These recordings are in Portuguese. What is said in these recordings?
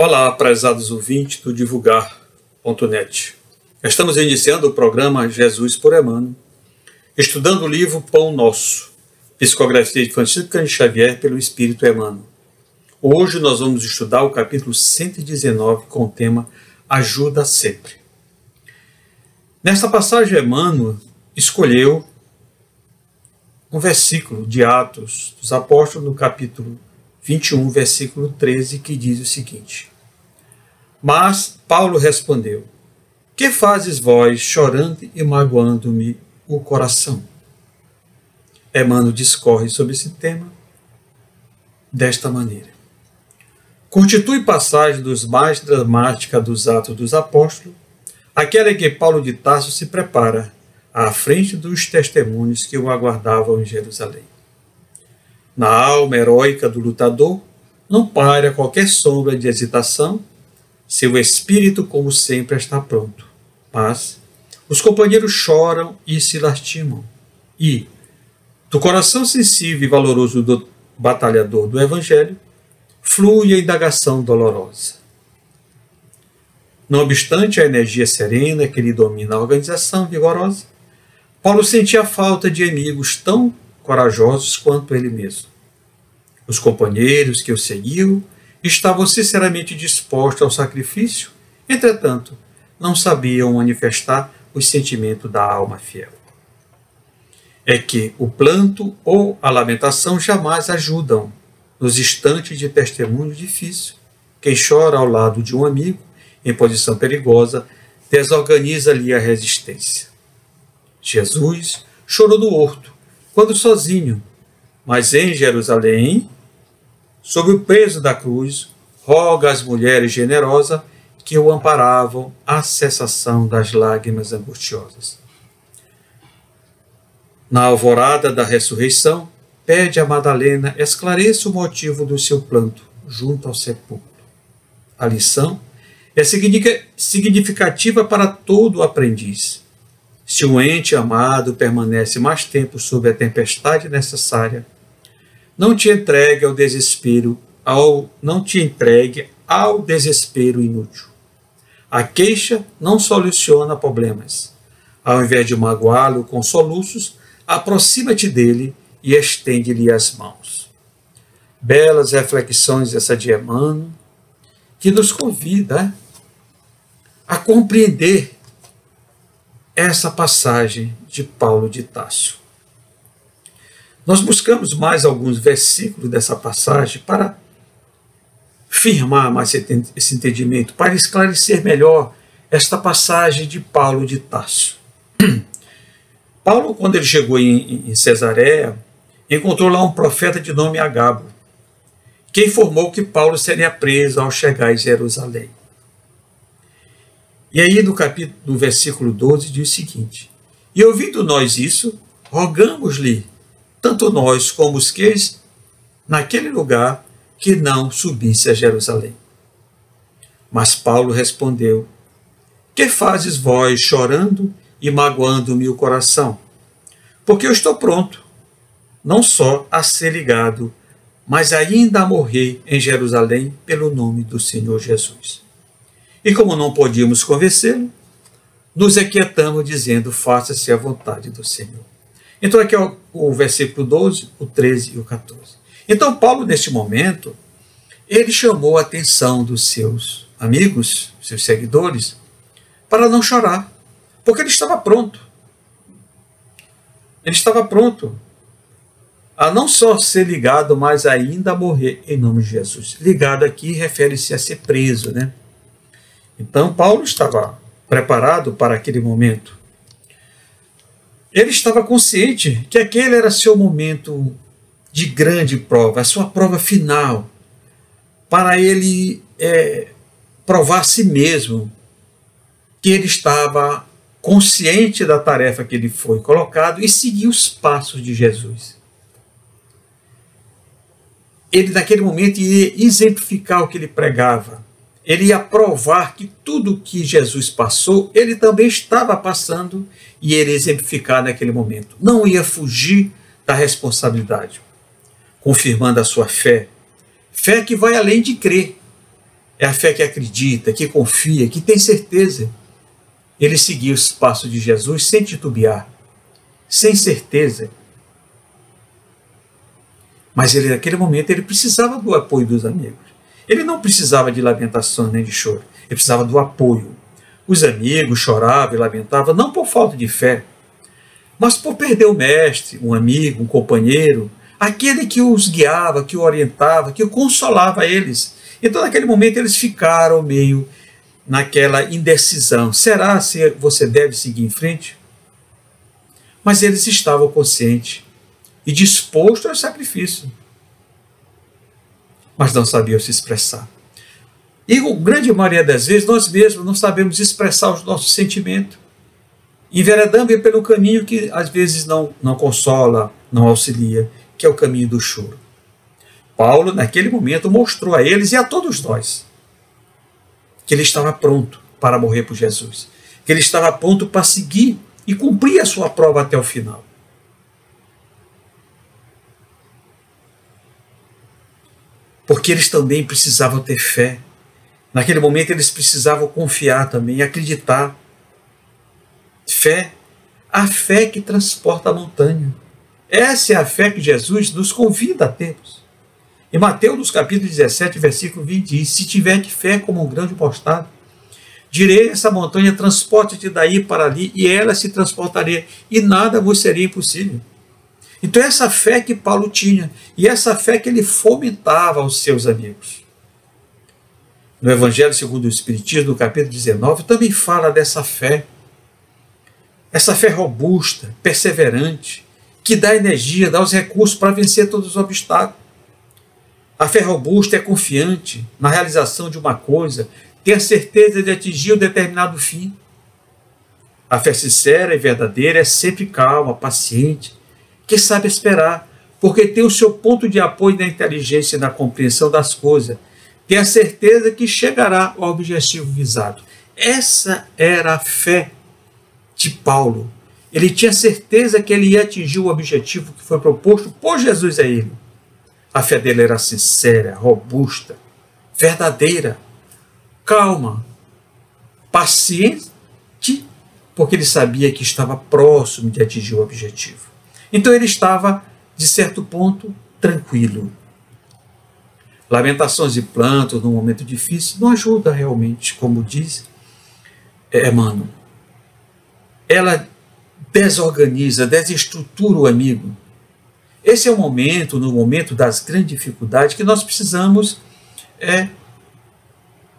Olá, prezados ouvintes do Divulgar.net. Estamos iniciando o programa Jesus por Emmanuel, estudando o livro Pão Nosso, psicografia de Francisco Cândido Xavier pelo Espírito Emmanuel. Hoje nós vamos estudar o capítulo 119 com o tema Ajuda Sempre. Nesta passagem, Emmanuel escolheu um versículo de Atos dos Apóstolos, no capítulo 21, versículo 13, que diz o seguinte: Mas Paulo respondeu: Que fazes vós, chorando e magoando-me o coração? Emmanuel discorre sobre esse tema desta maneira: Constitui passagem dos mais dramática dos Atos dos Apóstolos aquela em que Paulo de Tarso se prepara à frente dos testemunhos que o aguardavam em Jerusalém. Na alma heróica do lutador não paira qualquer sombra de hesitação, seu espírito, como sempre, está pronto. Mas os companheiros choram e se lastimam, e, do coração sensível e valoroso do batalhador do Evangelho, flui a indagação dolorosa. Não obstante a energia serena que lhe domina a organização vigorosa, Paulo sentia a falta de amigos tão corajosos quanto ele mesmo. Os companheiros que o seguiam estavam sinceramente dispostos ao sacrifício, entretanto, não sabiam manifestar os sentimentos da alma fiel. É que o planto ou a lamentação jamais ajudam nos instantes de testemunho difícil. Quem chora ao lado de um amigo, em posição perigosa, desorganiza-lhe a resistência. Jesus chorou no horto, quando sozinho, mas em Jerusalém, sob o peso da cruz, roga às mulheres generosas que o amparavam à cessação das lágrimas angustiosas. Na alvorada da ressurreição, pede a Madalena esclareça o motivo do seu planto junto ao sepulcro. A lição é significativa para todo aprendiz. Se um ente amado permanece mais tempo sob a tempestade necessária, não te entregue ao desespero inútil. A queixa não soluciona problemas. Ao invés de magoá-lo com soluços, aproxima-te dele e estende-lhe as mãos. Belas reflexões essa de Emmanuel, que nos convida a compreender essa passagem de Paulo de Tarso. Nós buscamos mais alguns versículos dessa passagem para firmar mais esse entendimento, para esclarecer melhor esta passagem de Paulo de Tarso. Paulo, quando ele chegou em Cesareia, encontrou lá um profeta de nome Agabo, que informou que Paulo seria preso ao chegar em Jerusalém. E aí no versículo 12 diz o seguinte: E ouvindo nós isso, rogamos-lhe, tanto nós como os que naquele lugar, que não subisse a Jerusalém. Mas Paulo respondeu: Que fazes vós, chorando e magoando-me o coração? Porque eu estou pronto, não só a ser ligado, mas ainda a morrer em Jerusalém pelo nome do Senhor Jesus. E como não podíamos convencê-lo, nos aquietamos dizendo: faça-se a vontade do Senhor. Então aqui é o versículo 12, o 13 e o 14. Então Paulo, neste momento, ele chamou a atenção dos seus amigos, seus seguidores, para não chorar, porque ele estava pronto. Ele estava pronto a não só ser ligado, mas ainda a morrer em nome de Jesus. Ligado aqui refere-se a ser preso, né? Então Paulo estava preparado para aquele momento. Ele estava consciente que aquele era seu momento de grande prova, a sua prova final, para ele provar a si mesmo que ele estava consciente da tarefa que ele foi colocado e seguir os passos de Jesus. Ele, naquele momento, ia exemplificar o que ele pregava. Ele ia provar que tudo que Jesus passou, ele também estava passando e ele ia exemplificar naquele momento. Não ia fugir da responsabilidade, confirmando a sua fé. Fé que vai além de crer. É a fé que acredita, que confia, que tem certeza. Ele seguiu os passos de Jesus sem titubear, sem certeza. Mas ele, naquele momento, ele precisava do apoio dos amigos. Ele não precisava de lamentações nem de choro. Ele precisava do apoio. Os amigos choravam e lamentavam, não por falta de fé, mas por perder o mestre, um amigo, um companheiro, aquele que os guiava, que o orientava, que o consolava eles. Então, naquele momento, eles ficaram meio naquela indecisão. Será se você deve seguir em frente? Mas eles estavam conscientes e dispostos ao sacrifício, mas não sabiam se expressar. E a grande maioria das vezes, nós mesmos não sabemos expressar os nossos sentimentos. Enveredamos pelo caminho que às vezes não consola, não auxilia, que é o caminho do choro. Paulo, naquele momento, mostrou a eles e a todos nós que ele estava pronto para morrer por Jesus, que ele estava pronto para seguir e cumprir a sua prova até o final. Porque eles também precisavam ter fé. Naquele momento eles precisavam confiar também, acreditar. Fé, a fé que transporta a montanha. Essa é a fé que Jesus nos convida a termos. Em Mateus, capítulo 17, versículo 20, diz: se tiver fé como um grão de mostarda, direi essa montanha, transporte-te daí para ali, e ela se transportaria, e nada vos seria impossível. Então essa fé que Paulo tinha, e essa fé que ele fomentava aos seus amigos. No Evangelho segundo o Espiritismo, no capítulo 19, também fala dessa fé. Essa fé robusta, perseverante, que dá energia, dá os recursos para vencer todos os obstáculos. A fé robusta é confiante na realização de uma coisa, tem a certeza de atingir um determinado fim. A fé sincera e verdadeira é sempre calma, paciente, que sabe esperar, porque tem o seu ponto de apoio na inteligência e na compreensão das coisas, tem a certeza que chegará ao objetivo visado. Essa era a fé de Paulo. Ele tinha certeza que ele ia atingir o objetivo que foi proposto por Jesus a ele. A fé dele era sincera, robusta, verdadeira, calma, paciente, porque ele sabia que estava próximo de atingir o objetivo. Então ele estava, de certo ponto, tranquilo. Lamentações e plantos num momento difícil não ajuda realmente, como diz Emmanuel. Ela desorganiza, desestrutura o amigo. Esse é o momento, no momento das grandes dificuldades, que nós precisamos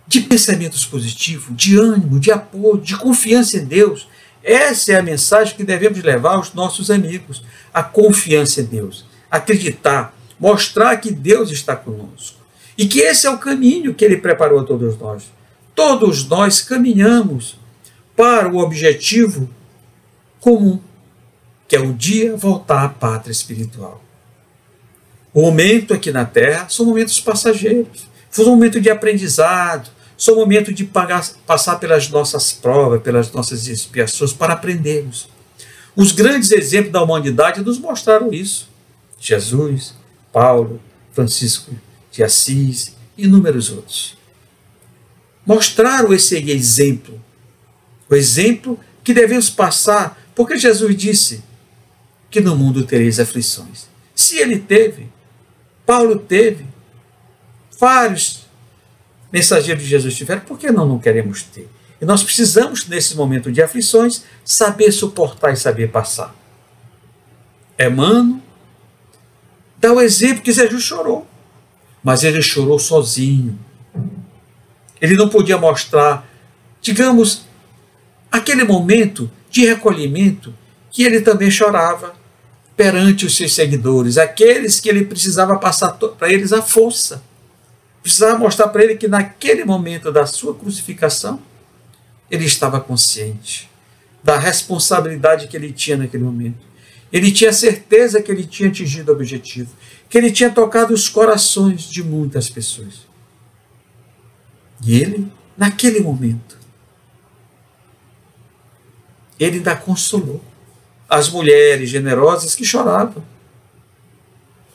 de pensamentos positivos, de ânimo, de apoio, de confiança em Deus. Essa é a mensagem que devemos levar aos nossos amigos. A confiança em Deus. Acreditar, mostrar que Deus está conosco. E que esse é o caminho que Ele preparou a todos nós. Todos nós caminhamos para o objetivo comum, que é um dia voltar à pátria espiritual. O momento aqui na Terra são momentos passageiros, são momentos de aprendizado, são momentos de passar pelas nossas provas, pelas nossas expiações, para aprendermos. Os grandes exemplos da humanidade nos mostraram isso. Jesus, Paulo, Francisco de Assis e inúmeros outros. Mostraram esse exemplo, o exemplo que devemos passar, porque Jesus disse que no mundo tereis aflições. Se ele teve, Paulo teve, vários mensageiros de Jesus tiveram, por que não queremos ter? E nós precisamos, nesse momento de aflições, saber suportar e saber passar. Emmanuel dá o exemplo que Jesus chorou, mas ele chorou sozinho. Ele não podia mostrar, digamos, aquele momento de recolhimento que ele também chorava perante os seus seguidores, aqueles que ele precisava passar para eles a força. Precisava mostrar para ele que naquele momento da sua crucificação, ele estava consciente da responsabilidade que ele tinha naquele momento. Ele tinha certeza que ele tinha atingido o objetivo, que ele tinha tocado os corações de muitas pessoas. E ele, naquele momento, ele ainda consolou as mulheres generosas que choravam.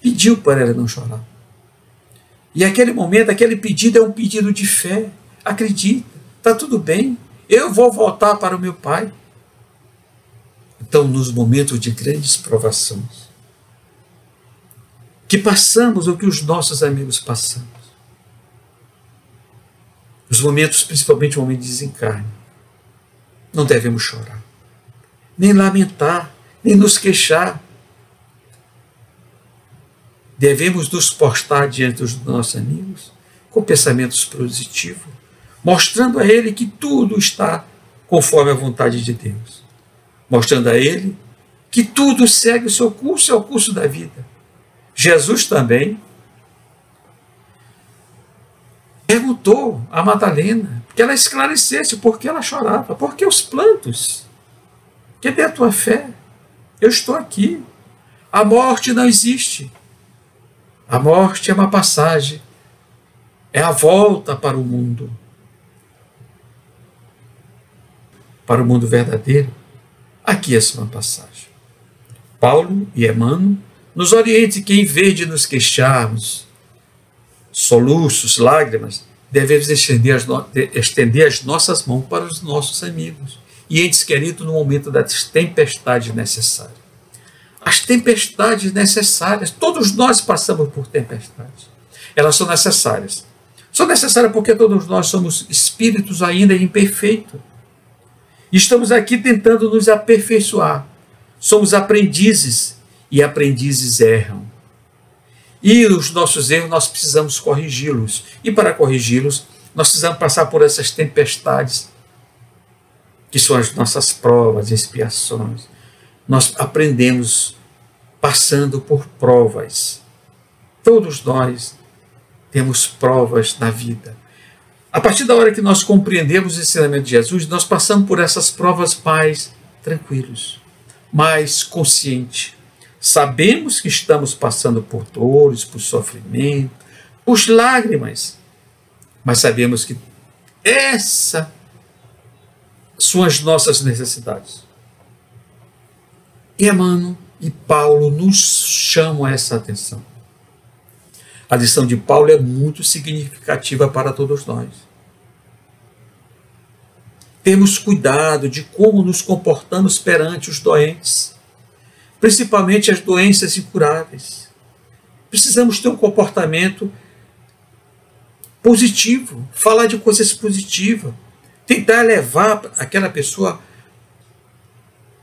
Pediu para ela não chorar. E aquele momento, aquele pedido é um pedido de fé. Acredita, está tudo bem, eu vou voltar para o meu Pai. Então, nos momentos de grandes provações, que passamos ou que os nossos amigos passamos, os momentos, principalmente o momento de desencarne, não devemos chorar, nem lamentar, nem nos queixar. Devemos nos postar diante dos nossos amigos com pensamentos positivos, mostrando a ele que tudo está conforme a vontade de Deus, mostrando a ele que tudo segue o seu curso, é o curso da vida. Jesus também perguntou a Madalena que ela esclarecesse por que ela chorava, por que os plantos? Cadê a tua fé? Eu estou aqui. A morte não existe. A morte é uma passagem, é a volta para o mundo verdadeiro. Aqui é só uma passagem. Paulo e Emmanuel nos orientam que, em vez de nos queixarmos, soluços, lágrimas, devemos estender as nossas mãos para os nossos amigos e entes queridos no momento das tempestades necessárias. As tempestades necessárias, todos nós passamos por tempestades. Elas são necessárias. São necessárias porque todos nós somos espíritos ainda imperfeitos. Estamos aqui tentando nos aperfeiçoar. Somos aprendizes e aprendizes erram. E os nossos erros nós precisamos corrigi-los. E para corrigi-los, nós precisamos passar por essas tempestades, que são as nossas provas, expiações. Nós aprendemos passando por provas. Todos nós temos provas na vida. A partir da hora que nós compreendemos o ensinamento de Jesus, nós passamos por essas provas mais tranquilos, mais conscientes. Sabemos que estamos passando por dores, por sofrimento, por lágrimas, mas sabemos que essas são as nossas necessidades. E Emmanuel e Paulo nos chamam a essa atenção. A lição de Paulo é muito significativa para todos nós. Temos cuidado de como nos comportamos perante os doentes, principalmente as doenças incuráveis. Precisamos ter um comportamento positivo, falar de coisas positivas, tentar levar aquela pessoa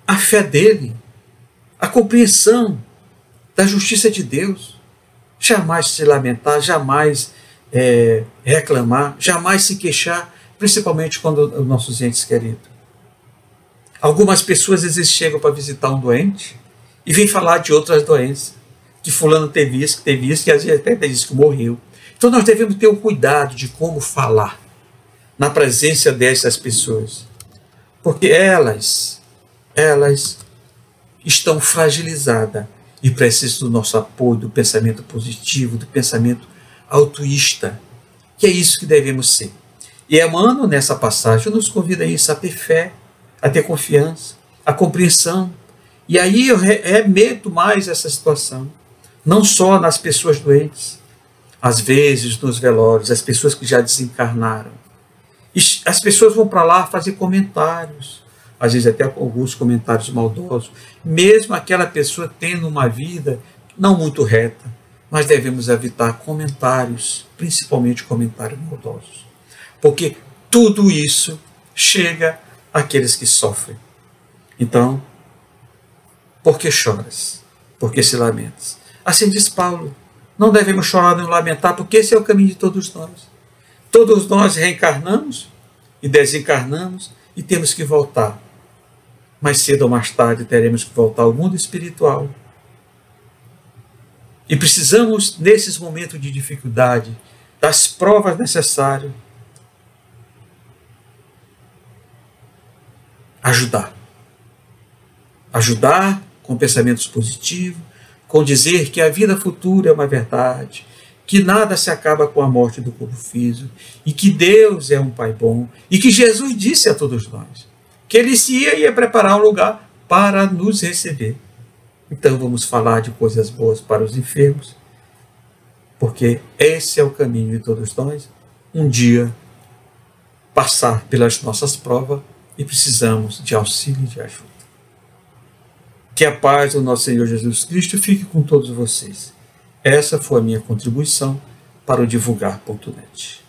à fé dele, a compreensão da justiça de Deus. Jamais se lamentar, jamais reclamar, jamais se queixar, principalmente quando os nossos entes queridos. Algumas pessoas às vezes chegam para visitar um doente e vêm falar de outras doenças, que fulano teve isso, e às vezes até diz que morreu. Então nós devemos ter o cuidado de como falar na presença dessas pessoas, porque elas estão fragilizadas e precisam do nosso apoio, do pensamento positivo, do pensamento altruísta, que é isso que devemos ser. E Emmanuel, nessa passagem, nos convida a isso, a ter fé, a ter confiança, a compreensão. E aí eu remeto mais essa situação, não só nas pessoas doentes, às vezes nos velórios, as pessoas que já desencarnaram. E as pessoas vão para lá fazer comentários, às vezes até alguns comentários maldosos, mesmo aquela pessoa tendo uma vida não muito reta, mas devemos evitar comentários, principalmente comentários maldosos, porque tudo isso chega àqueles que sofrem. Então, por que choras? Por que se lamentas? Assim diz Paulo, não devemos chorar nem lamentar, porque esse é o caminho de todos nós. Todos nós reencarnamos e desencarnamos e temos que voltar. Mais cedo ou mais tarde teremos que voltar ao mundo espiritual. E precisamos, nesses momentos de dificuldade, das provas necessárias, ajudar. Ajudar com pensamentos positivos, com dizer que a vida futura é uma verdade, que nada se acaba com a morte do corpo físico, e que Deus é um Pai bom, e que Jesus disse a todos nós que Ele ia preparar um lugar para nos receber. Então vamos falar de coisas boas para os enfermos, porque esse é o caminho de todos nós. Um dia passar pelas nossas provas e precisamos de auxílio e de ajuda. Que a paz do nosso Senhor Jesus Cristo fique com todos vocês. Essa foi a minha contribuição para o divulgar.net.